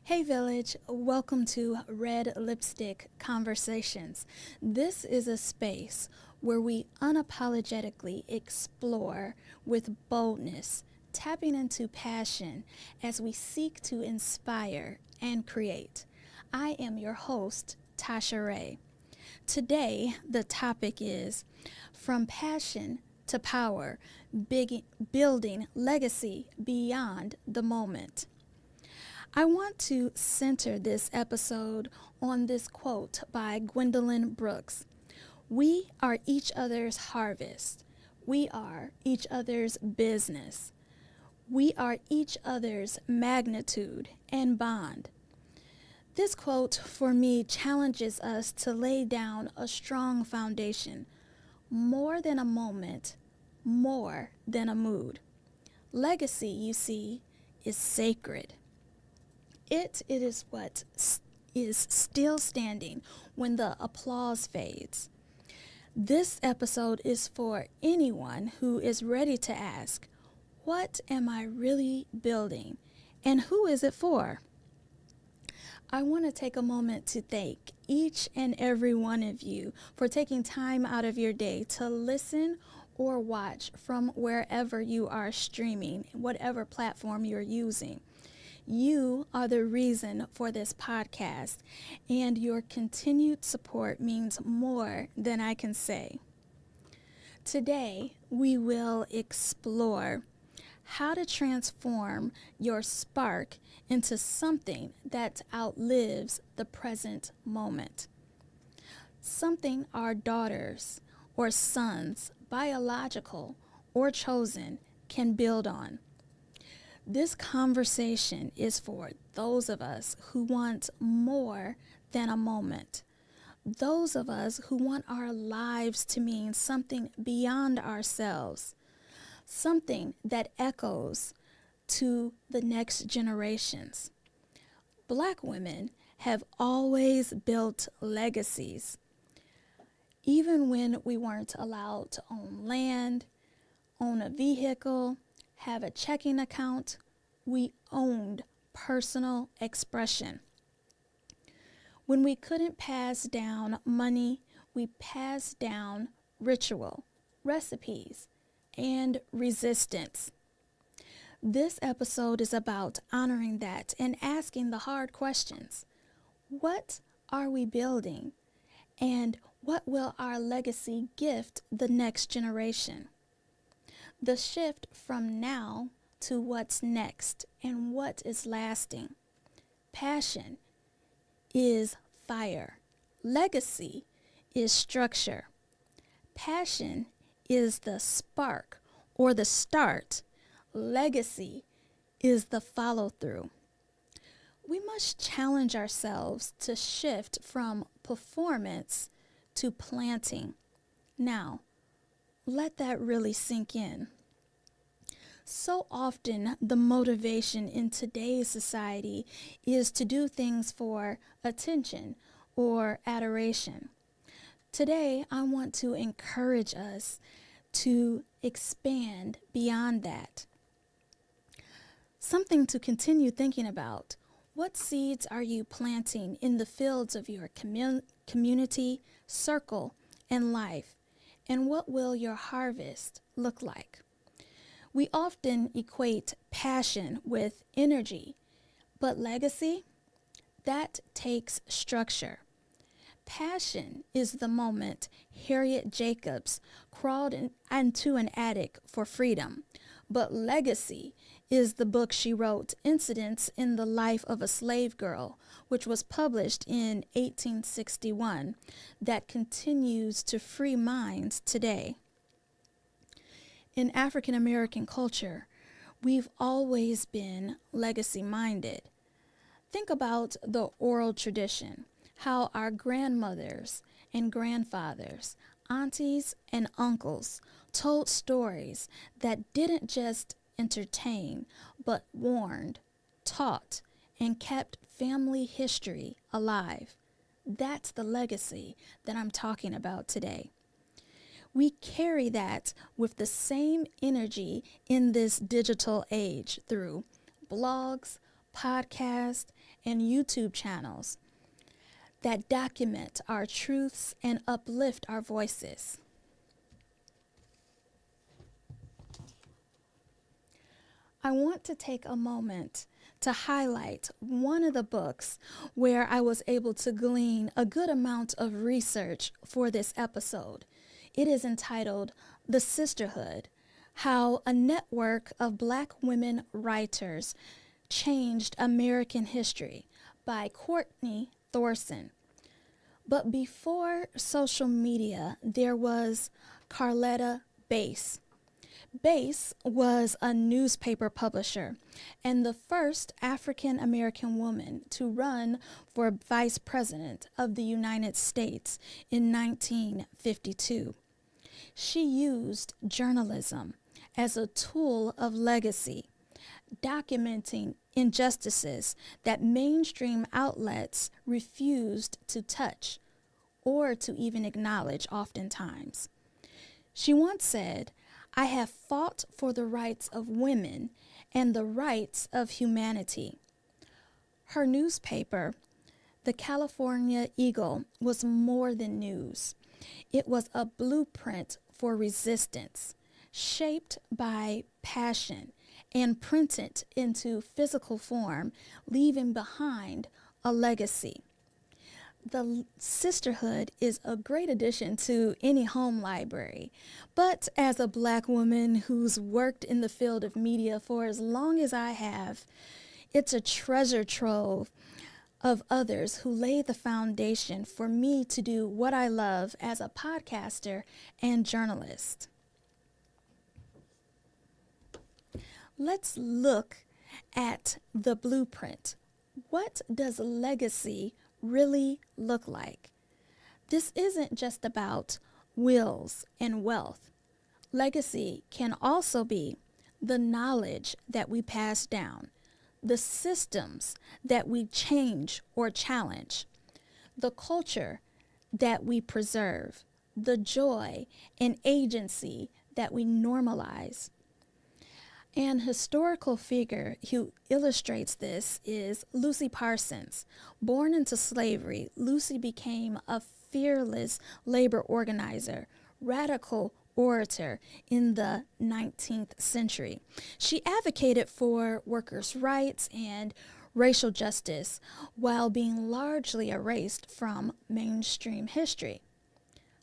Hey Village, welcome to Redlipstick Conversations. This is a space where we unapologetically explore with boldness, tapping into passion as we seek to inspire and create. I am your host, Tasha Ray. Today, the topic is From Passion to Power, Building Legacy Beyond the Moment. I want to center this episode on this quote by Gwendolyn Brooks. We are each other's harvest. We are each other's business. We are each other's magnitude and bond. This quote for me challenges us to lay down a strong foundation, more than a moment, more than a mood. Legacy, you see, is sacred. It is what is still standing when the applause fades. This episode is for anyone who is ready to ask, what am I really building? And who is it for? I want to take a moment to thank each and every one of you for taking time out of your day to listen or watch from wherever you are streaming, whatever platform you're using. You are the reason for this podcast, and your continued support means more than I can say. Today, we will explore how to transform your spark into something that outlives the present moment. Something our daughters or sons, biological or chosen, can build on. This conversation is for those of us who want more than a moment. Those of us who want our lives to mean something beyond ourselves, something that echoes to the next generations. Black women have always built legacies. Even when we weren't allowed to own land, own a vehicle, have a checking account, we owned personal expression. When we couldn't pass down money, we passed down ritual, recipes, and resistance. This episode is about honoring that and asking the hard questions. What are we building? And what will our legacy gift the next generation? The shift from now to what's next and what is lasting. Passion is fire. Legacy is structure. Passion is the spark or the start. Legacy is the follow-through. We must challenge ourselves to shift from performance to planting. Now, let that really sink in. So often, the motivation in today's society is to do things for attention or adoration. Today, I want to encourage us to expand beyond that. Something to continue thinking about. What seeds are you planting in the fields of your community, circle, and life? And what will your harvest look like? We often equate passion with energy, but legacy, that takes structure. Passion is the moment Harriet Jacobs crawled into an attic for freedom, but legacy is the book she wrote, Incidents in the Life of a Slave Girl, which was published in 1861, that continues to free minds today. In African American culture, we've always been legacy-minded. Think about the oral tradition, how our grandmothers and grandfathers, aunties and uncles told stories that didn't just entertain, but warned, taught, and kept family history alive. That's the legacy that I'm talking about today. We carry that with the same energy in this digital age through blogs, podcasts, and YouTube channels that document our truths and uplift our voices. I want to take a moment to highlight one of the books where I was able to glean a good amount of research for this episode. It is entitled The Sisterhood: How a Network of Black Women Writers Changed American History by Courtney Thorson. But before social media, there was Carletta Bass. Bass was a newspaper publisher and the first African American woman to run for Vice President of the United States in 1952. She used journalism as a tool of legacy, documenting injustices that mainstream outlets refused to touch or to even acknowledge oftentimes. She once said, "I have fought for the rights of women and the rights of humanity." Her newspaper, the California Eagle, was more than news. It was a blueprint for resistance, shaped by passion and printed into physical form, leaving behind a legacy. The Sisterhood is a great addition to any home library, but as a Black woman who's worked in the field of media for as long as I have, it's a treasure trove of others who laid the foundation for me to do what I love as a podcaster and journalist. Let's look at the blueprint. What does legacy really look like? This isn't just about wills and wealth. Legacy can also be the knowledge that we pass down, the systems that we change or challenge, the culture that we preserve, the joy and agency that we normalize. An historical figure who illustrates this is Lucy Parsons. Born into slavery, Lucy became a fearless labor organizer, radical orator in the 19th century. She advocated for workers' rights and racial justice while being largely erased from mainstream history.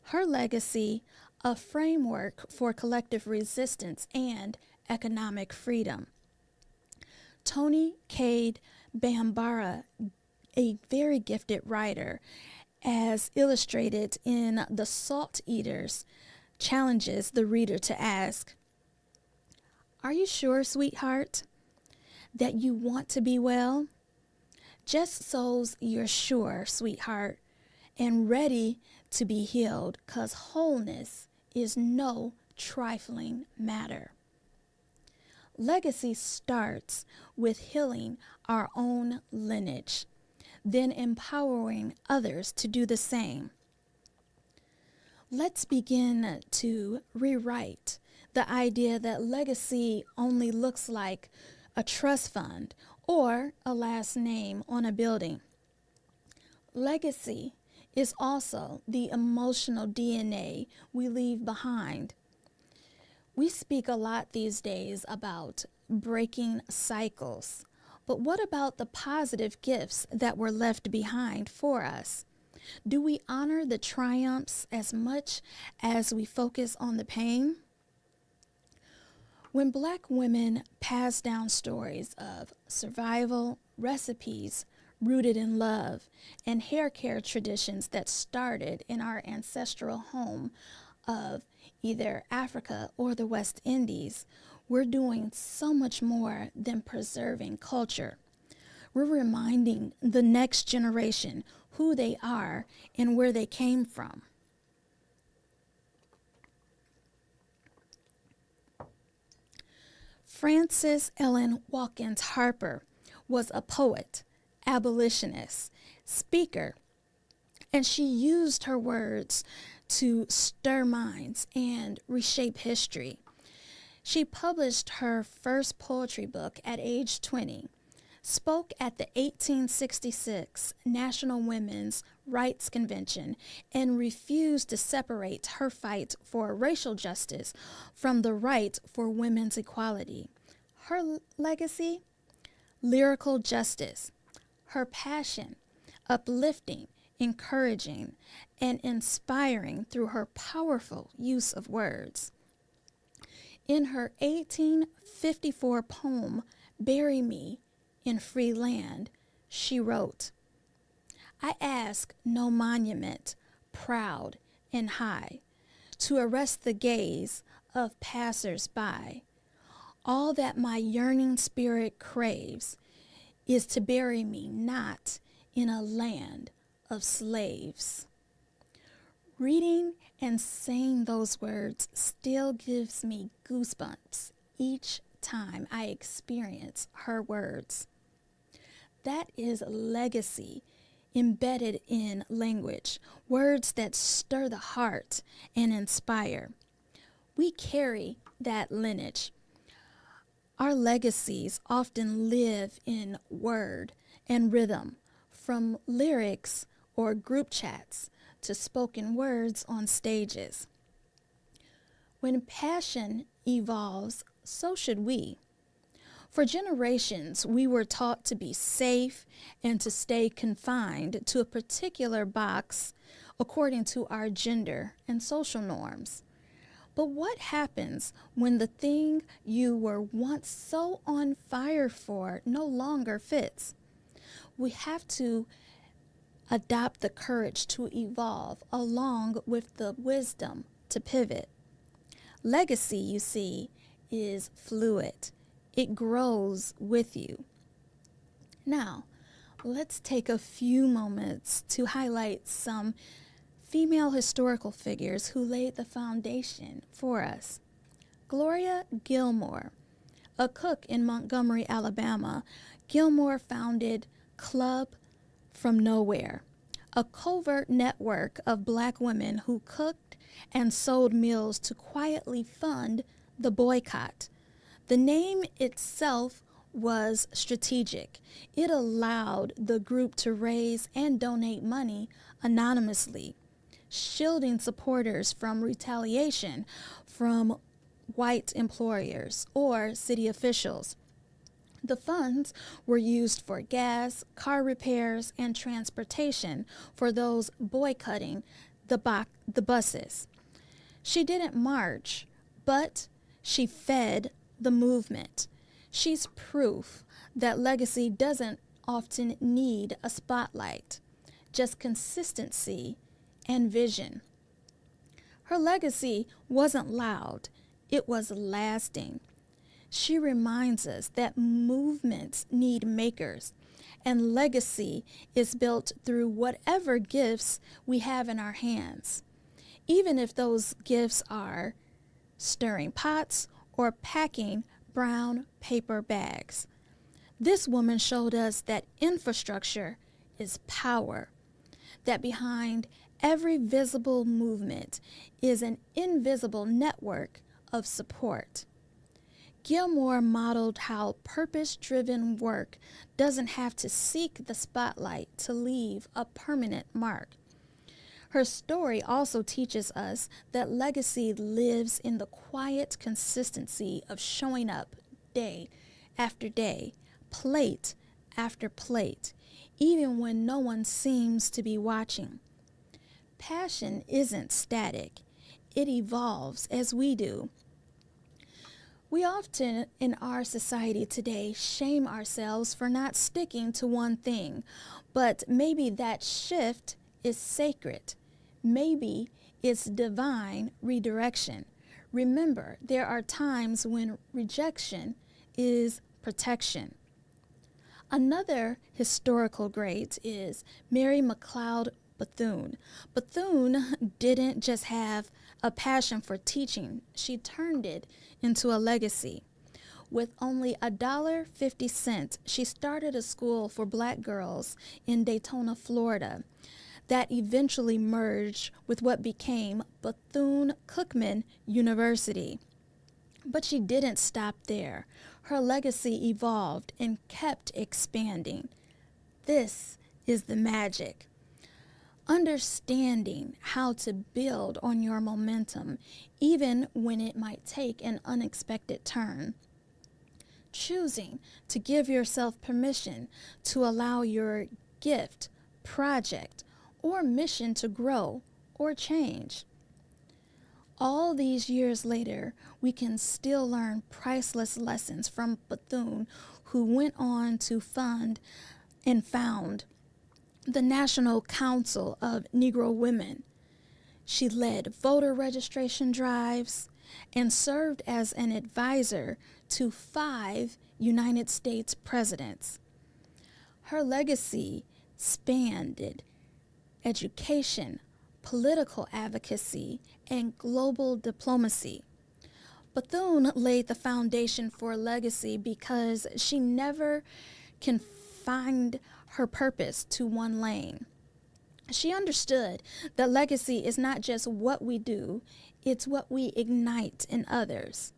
Her legacy, a framework for collective resistance and economic freedom. Toni Cade Bambara, a very gifted writer, as illustrated in The Salt Eaters, challenges the reader to ask, "Are you sure, sweetheart, that you want to be well? Just so's you're sure, sweetheart, and ready to be healed, 'cause wholeness is no trifling matter." Legacy starts with healing our own lineage, then empowering others to do the same. Let's begin to rewrite the idea that legacy only looks like a trust fund or a last name on a building. Legacy is also the emotional DNA we leave behind. We speak a lot these days about breaking cycles, but what about the positive gifts that were left behind for us? Do we honor the triumphs as much as we focus on the pain? When Black women pass down stories of survival, recipes rooted in love, and hair care traditions that started in our ancestral home of either Africa or the West Indies, we're doing so much more than preserving culture. We're reminding the next generation who they are and where they came from. Frances Ellen Watkins Harper was a poet, abolitionist, speaker, and she used her words to stir minds and reshape history. She published her first poetry book at age 20, spoke at the 1866 National Women's Rights Convention and refused to separate her fight for racial justice from the right for women's equality. Her legacy? Lyrical justice. Her passion? Uplifting, encouraging, and inspiring through her powerful use of words. In her 1854 poem, Bury Me in Free Land, she wrote, I ask no monument, proud and high, to arrest the gaze of passers-by. All that my yearning spirit craves is to bury me not in a land of slaves. Reading and saying those words still gives me goosebumps each time I experience her words. That is legacy embedded in language, words that stir the heart and inspire. We carry that lineage. Our legacies often live in word and rhythm, from lyrics or group chats to spoken words on stages. When passion evolves, so should we. For generations, we were taught to be safe and to stay confined to a particular box according to our gender and social norms. But what happens when the thing you were once so on fire for no longer fits? We have to adopt the courage to evolve along with the wisdom to pivot. Legacy, you see, is fluid. It grows with you. Now, let's take a few moments to highlight some female historical figures who laid the foundation for us. Gloria Gilmore, a cook in Montgomery, Alabama, Gilmore founded Club from Nowhere, a covert network of Black women who cooked and sold meals to quietly fund the boycott. The name itself was strategic. It allowed the group to raise and donate money anonymously, shielding supporters from retaliation from white employers or city officials. The funds were used for gas, car repairs, and transportation for those boycotting the buses. She didn't march, but she fed the movement. She's proof that legacy doesn't often need a spotlight, just consistency and vision. Her legacy wasn't loud, it was lasting. She reminds us that movements need makers, and legacy is built through whatever gifts we have in our hands, even if those gifts are stirring pots or packing brown paper bags. This woman showed us that infrastructure is power, that behind every visible movement is an invisible network of support. Gilmore modeled how purpose-driven work doesn't have to seek the spotlight to leave a permanent mark. Her story also teaches us that legacy lives in the quiet consistency of showing up day after day, plate after plate, even when no one seems to be watching. Passion isn't static. It evolves as we do. We often, in our society today, shame ourselves for not sticking to one thing, but maybe that shift is sacred. Maybe it's divine redirection. Remember, there are times when rejection is protection. Another historical great is Mary McLeod Bethune. Bethune didn't just have a passion for teaching, she turned it into a legacy. With only $1.50, she started a school for Black girls in Daytona, Florida, that eventually merged with what became Bethune-Cookman University. But she didn't stop there. Her legacy evolved and kept expanding. This is the magic. Understanding how to build on your momentum, even when it might take an unexpected turn. Choosing to give yourself permission to allow your gift, project, or mission to grow or change. All these years later, we can still learn priceless lessons from Bethune, who went on to found the National Council of Negro Women. She led voter registration drives and served as an advisor to 5 United States presidents. Her legacy spanned education, political advocacy, and global diplomacy. Bethune laid the foundation for legacy because she never confined her purpose to one lane. She understood that legacy is not just what we do, it's what we ignite in others.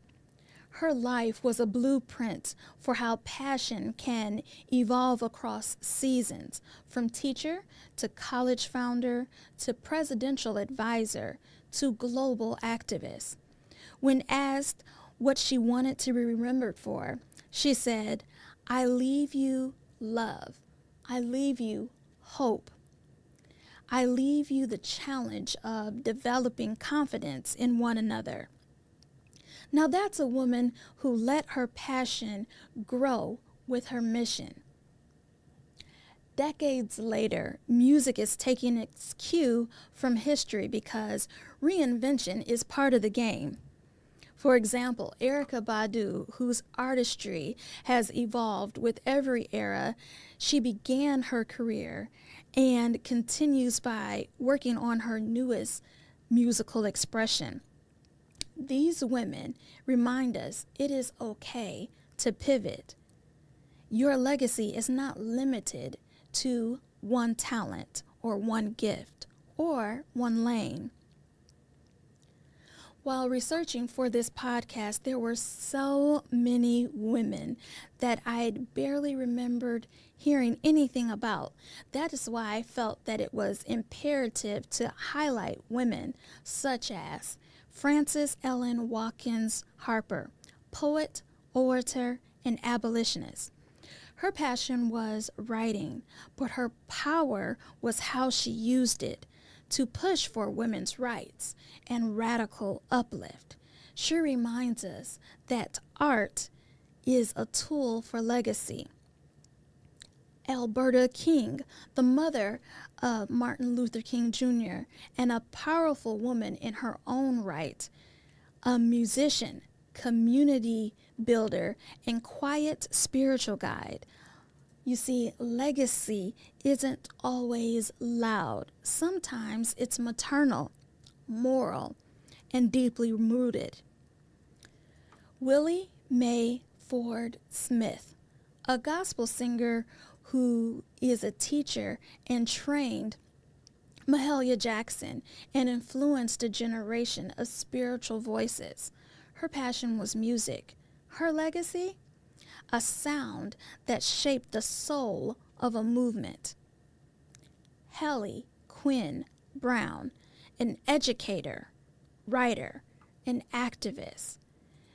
Her life was a blueprint for how passion can evolve across seasons, from teacher to college founder to presidential advisor to global activist. When asked what she wanted to be remembered for, she said, "I leave you love. I leave you hope. I leave you the challenge of developing confidence in one another." Now that's a woman who let her passion grow with her mission. Decades later, music is taking its cue from history because reinvention is part of the game. For example, Erykah Badu, whose artistry has evolved with every era she began her career and continues by working on her newest musical expression. These women remind us it is okay to pivot. Your legacy is not limited to one talent or one gift or one lane. While researching for this podcast, there were so many women that I'd barely remembered hearing anything about. That is why I felt that it was imperative to highlight women such as Frances Ellen Watkins Harper, poet, orator, and abolitionist. Her passion was writing, but her power was how she used it to push for women's rights and radical uplift. She reminds us that art is a tool for legacy. Alberta King, the mother of Martin Luther King Jr., and a powerful woman in her own right, a musician, community builder, and quiet spiritual guide. You see, legacy isn't always loud. Sometimes it's maternal, moral, and deeply rooted. Willie Mae Ford Smith, a gospel singer who is a teacher and trained Mahalia Jackson and influenced a generation of spiritual voices. Her passion was music. Her legacy? A sound that shaped the soul of a movement. Hallie Quinn Brown, an educator, writer, and activist.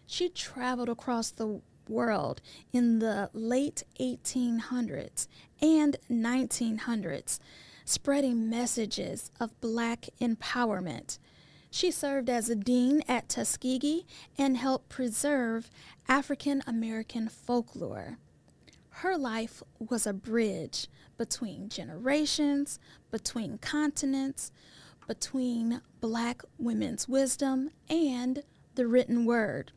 She traveled across the world in the late 1800s and 1900s, spreading messages of Black empowerment. She served as a dean at Tuskegee and helped preserve African American folklore. Her life was a bridge between generations, between continents, between Black women's wisdom and the written word.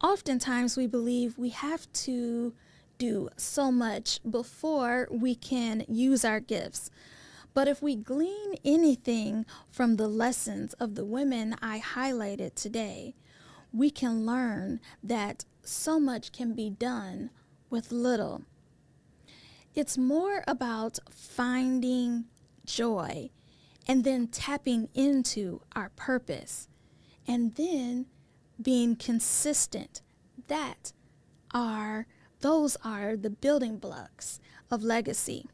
Oftentimes we believe we have to do so much before we can use our gifts. But if we glean anything from the lessons of the women I highlighted today, we can learn that so much can be done with little. It's more about finding joy and then tapping into our purpose and then being consistent. That are those are the building blocks of legacy.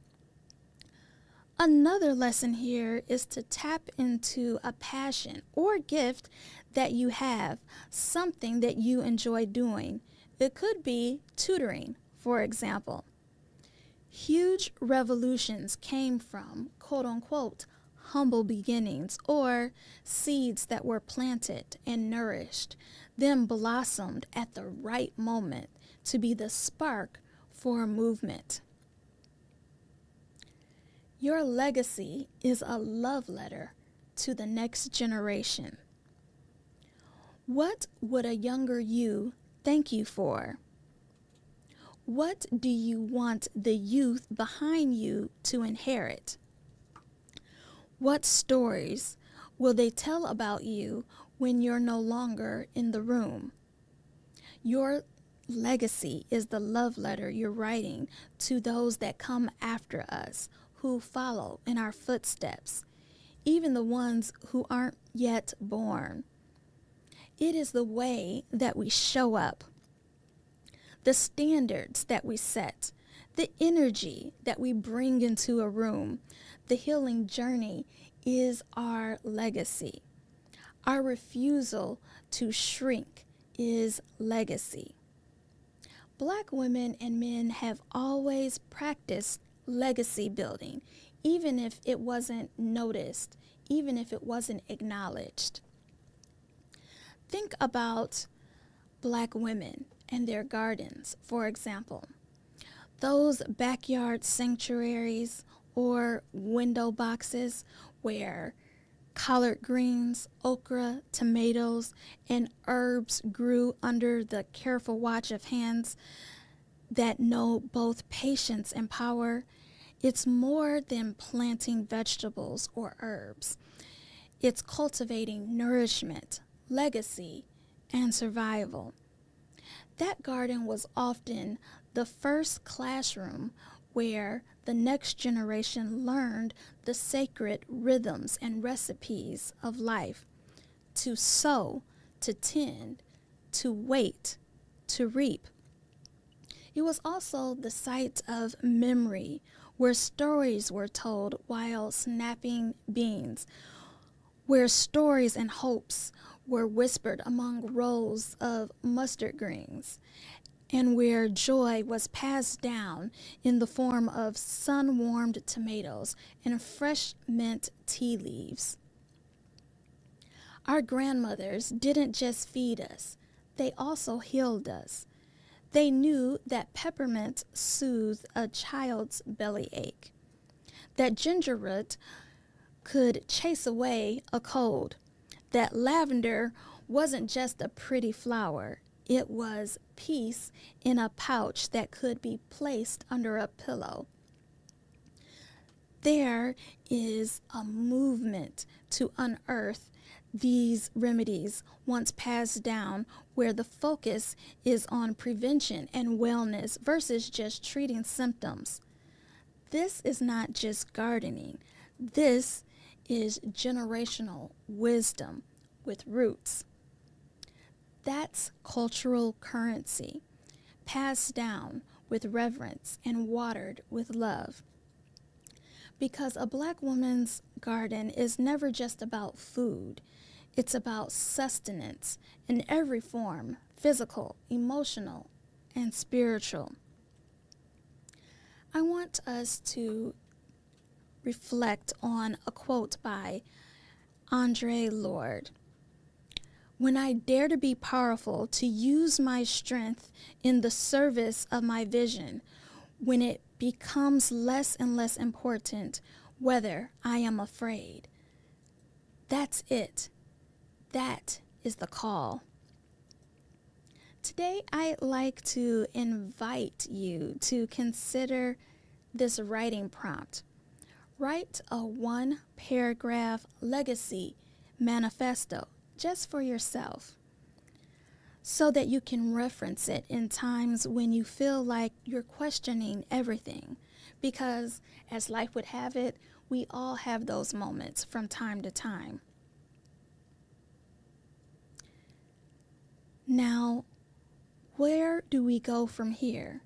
Another lesson here is to tap into a passion or gift that you have, something that you enjoy doing. It could be tutoring, for example. Huge revolutions came from, quote unquote, humble beginnings or seeds that were planted and nourished, then blossomed at the right moment to be the spark for a movement. Your legacy is a love letter to the next generation. What would a younger you thank you for? What do you want the youth behind you to inherit? What stories will they tell about you when you're no longer in the room? Your legacy is the love letter you're writing to those that come after us, who follow in our footsteps, even the ones who aren't yet born. It is the way that we show up, the standards that we set, the energy that we bring into a room. The healing journey is our legacy. Our refusal to shrink is legacy. Black women and men have always practiced legacy building, even if it wasn't noticed, even if it wasn't acknowledged. Think about Black women and their gardens, for example. Those backyard sanctuaries or window boxes where collard greens, okra, tomatoes, and herbs grew under the careful watch of hands that know both patience and power. It's more than planting vegetables or herbs. It's cultivating nourishment, legacy, and survival. That garden was often the first classroom where the next generation learned the sacred rhythms and recipes of life: to sow, to tend, to wait, to reap. It was also the site of memory, where stories were told while snapping beans, where stories and hopes were whispered among rows of mustard greens, and where joy was passed down in the form of sun-warmed tomatoes and fresh mint tea leaves. Our grandmothers didn't just feed us, they also healed us. They knew that peppermint soothed a child's bellyache, that ginger root could chase away a cold, that lavender wasn't just a pretty flower, it was peace in a pouch that could be placed under a pillow. There is a movement to unearth these remedies once passed down, where the focus is on prevention and wellness versus just treating symptoms. This is not just gardening. This is generational wisdom with roots. That's cultural currency, passed down with reverence and watered with love. Because a Black woman's garden is never just about food. It's about sustenance in every form: physical, emotional, and spiritual. I want us to reflect on a quote by Andre Lorde. When I dare to be powerful, to use my strength in the service of my vision, when it becomes less and less important whether I am afraid. That's it. That is the call. Today, I'd like to invite you to consider this writing prompt. Write a 1-paragraph legacy manifesto just for yourself, so that you can reference it in times when you feel like you're questioning everything. Because, as life would have it, we all have those moments from time to time. Now, Where do we go from here?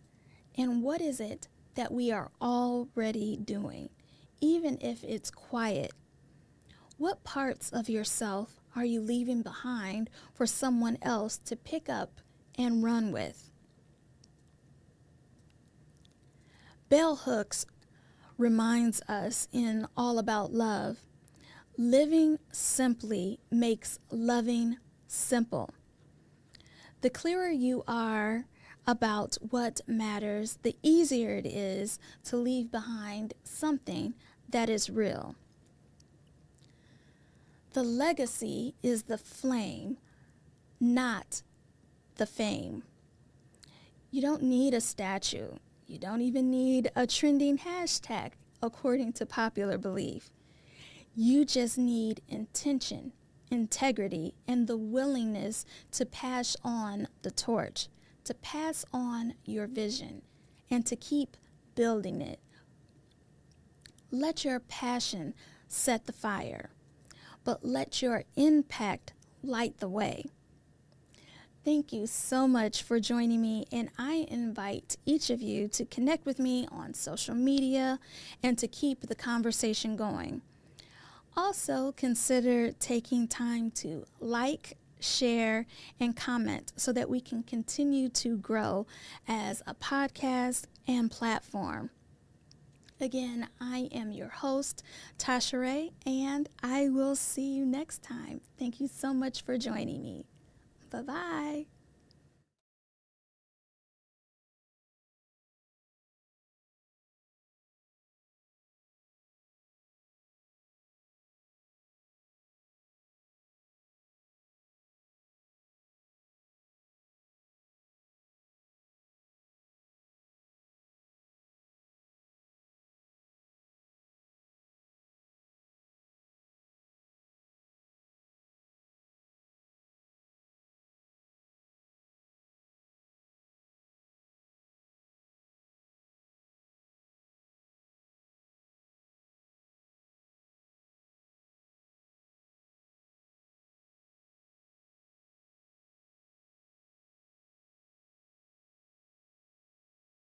And what is it that we are already doing, even if it's quiet? What parts of yourself are you leaving behind for someone else to pick up and run with? Bell Hooks reminds us in All About Love, living simply makes loving simple. The clearer you are about what matters, the easier it is to leave behind something that is real. The legacy is the flame, not the fame. You don't need a statue. You don't even need a trending hashtag, according to popular belief. You just need intention, integrity, and the willingness to pass on the torch, to pass on your vision, and to keep building it. Let your passion set the fire, but let your impact light the way. Thank you so much for joining me, and I invite each of you to connect with me on social media and to keep the conversation going. Also, consider taking time to like, share, and comment so that we can continue to grow as a podcast and platform. Again, I am your host, Tasha Ray, and I will see you next time. Thank you so much for joining me. Bye-bye.